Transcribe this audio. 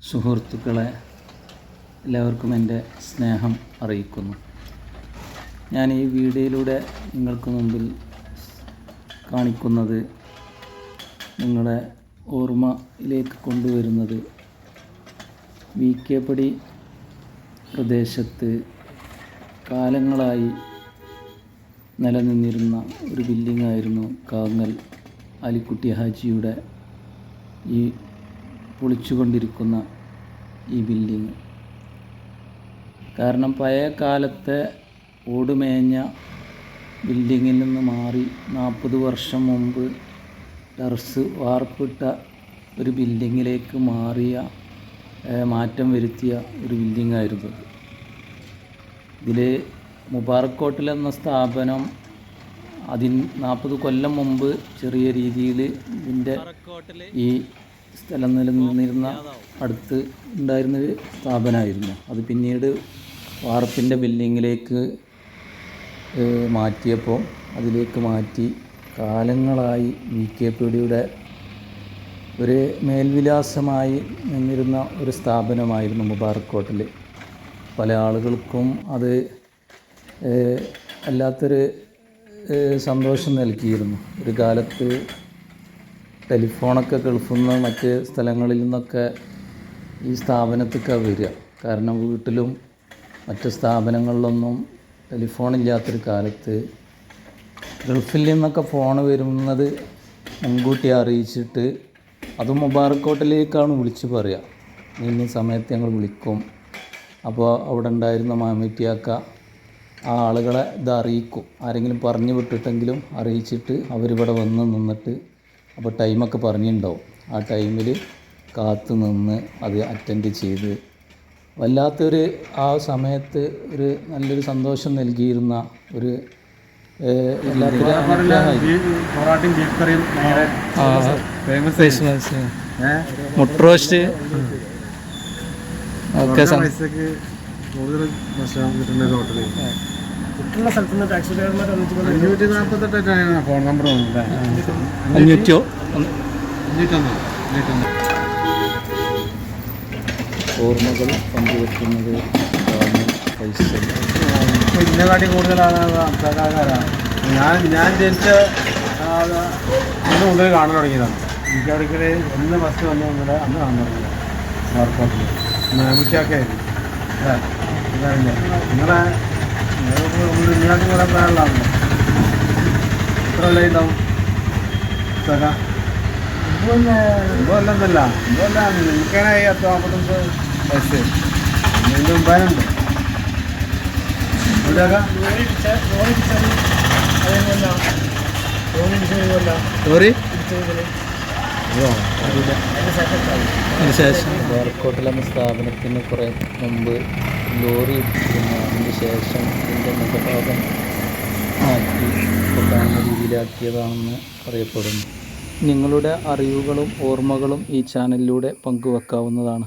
സുഹൃത്തുക്കളെ, എല്ലാവർക്കും എൻ്റെ സ്നേഹം അറിയിക്കുന്നു. ഞാൻ ഈ വീഡിയോയിലൂടെ നിങ്ങൾക്ക് മുമ്പിൽ കാണിക്കുന്നത്, നിങ്ങളെ ഓർമ്മയിലേക്ക് കൊണ്ടുവരുന്നത് VK പടി പ്രദേശത്ത് കാലങ്ങളായി നിലനിന്നിരുന്ന ഒരു ബിൽഡിംഗായിരുന്നു കാങ്ങൽ അലിക്കുട്ടി ഹാജിയുടെ ഈ പൊളിച്ചുകൊണ്ടിരിക്കുന്ന ഈ ബിൽഡിങ്. കാരണം പഴയ കാലത്തെ ഓടുമേഞ്ഞ ബിൽഡിങ്ങിൽ നിന്ന് മാറി 40 വർഷം മുമ്പ് ടെറസ് വാർപ്പിട്ട ഒരു ബിൽഡിങ്ങിലേക്ക് മാറ്റം വരുത്തിയ ഒരു ബിൽഡിങ്ങായിരുന്നു അത്. ഇതിൽ മുബാറക് ഹോട്ടൽ എന്ന സ്ഥാപനം 40 കൊല്ലം മുമ്പ് ചെറിയ രീതിയിൽ ഇതിൻ്റെ ഈ സ്ഥലം നിലനിന്നിരുന്ന അടുത്ത് ഉണ്ടായിരുന്നൊരു സ്ഥാപനമായിരുന്നു. അത് പിന്നീട് വാർപ്പിൻ്റെ ബിൽഡിങ്ങിലേക്ക് മാറ്റിയപ്പോൾ അതിലേക്ക് മാറ്റി കാലങ്ങളായി VK പടിയുടെ ഒരു മേൽവിലാസമായി നിന്നിരുന്ന ഒരു സ്ഥാപനമായിരുന്നു മുബാറക് ഹോട്ടൽ. പല ആളുകൾക്കും അത് വല്ലാത്തൊരു സന്തോഷം നൽകിയിരുന്നു. ഒരു കാലത്ത് ടെലിഫോണൊക്കെ ഗൾഫിൽ നിന്ന് മറ്റ് സ്ഥലങ്ങളിൽ നിന്നൊക്കെ ഈ സ്ഥാപനത്തേക്കാണ് വരിക. കാരണം വീട്ടിലും മറ്റ് സ്ഥാപനങ്ങളിലൊന്നും ടെലിഫോണില്ലാത്തൊരു കാലത്ത് ഗൾഫിൽ നിന്നൊക്കെ ഫോൺ വരുന്നത് മുൻകൂട്ടി അറിയിച്ചിട്ട് അതും മുബാറക് ഹോട്ടലിലേക്കാണ് വിളിച്ച് പറയുക, ഇന്ന സമയത്ത് ഞങ്ങൾ വിളിക്കും. അപ്പോൾ അവിടെ ഉണ്ടായിരുന്ന മാമിറ്റിയാക്ക ആ ആളുകളെ ഇത് അറിയിക്കും. ആരെങ്കിലും പറഞ്ഞു വിട്ടിട്ടെങ്കിലും അറിയിച്ചിട്ട് അവരിവിടെ വന്ന് നിന്നിട്ട്, അപ്പോൾ ടൈമൊക്കെ പറഞ്ഞിട്ടുണ്ടാവും, ആ ടൈമിൽ കാത്തു നിന്ന് അത് അറ്റൻഡ് ചെയ്ത് വല്ലാത്തൊരു ആ സമയത്ത് ഒരു നല്ലൊരു സന്തോഷം നൽകിയിരുന്ന ഒരു മുട്ട റോസ്റ്റ് ഒക്കെ കൂടുതൽ കിട്ടുന്ന സ്ഥലത്ത് നിന്ന് ടാക്സി ഡ്രൈവർമാർ 548 ഫോൺ നമ്പർ തോന്നുന്നില്ല. 501 ഓർമ്മകൾ പങ്കുവെക്കുന്നത് ഇതിനെക്കാട്ടി കൂടുതലാണ് ആൾക്കാരാണ്. ഞാൻ ജനിച്ച അന്ന് മുതൽ കാണാൻ തുടങ്ങിയതാണ്. എനിക്ക് അവിടേക്ക് എന്ന് ഫസ്റ്റ് വന്നു വന്നത് അന്ന് കാണാൻ തുടങ്ങിയത് എയർപോർട്ടിൽ മാമിറ്റാക്കായിരുന്നു. നിങ്ങളെ നിങ്ങൾക്ക് കുറേ പ്രായമുള്ളതാണല്ലോ. എത്ര കൊല്ലം ഉണ്ടാവും? ഇതൊല്ലന്നല്ല, നിങ്ങൾക്കാണ് 45 വയസ്സ്. ഇതിൻ്റെ മുമ്പാനുണ്ട്. മുബാറക് എന്ന സ്ഥാപനത്തിന് കുറേ മുമ്പ് ലോറി ഇട്ടിരുന്നു. അതിന് ശേഷം ഇതിൻ്റെ മുഖഭാഗം മാറ്റി കാണുന്ന രീതിയിലാക്കിയതാണെന്ന് പറയപ്പെടുന്നു. നിങ്ങളുടെ അറിവുകളും ഓർമ്മകളും ഈ ചാനലിലൂടെ പങ്കുവെക്കാവുന്നതാണ്.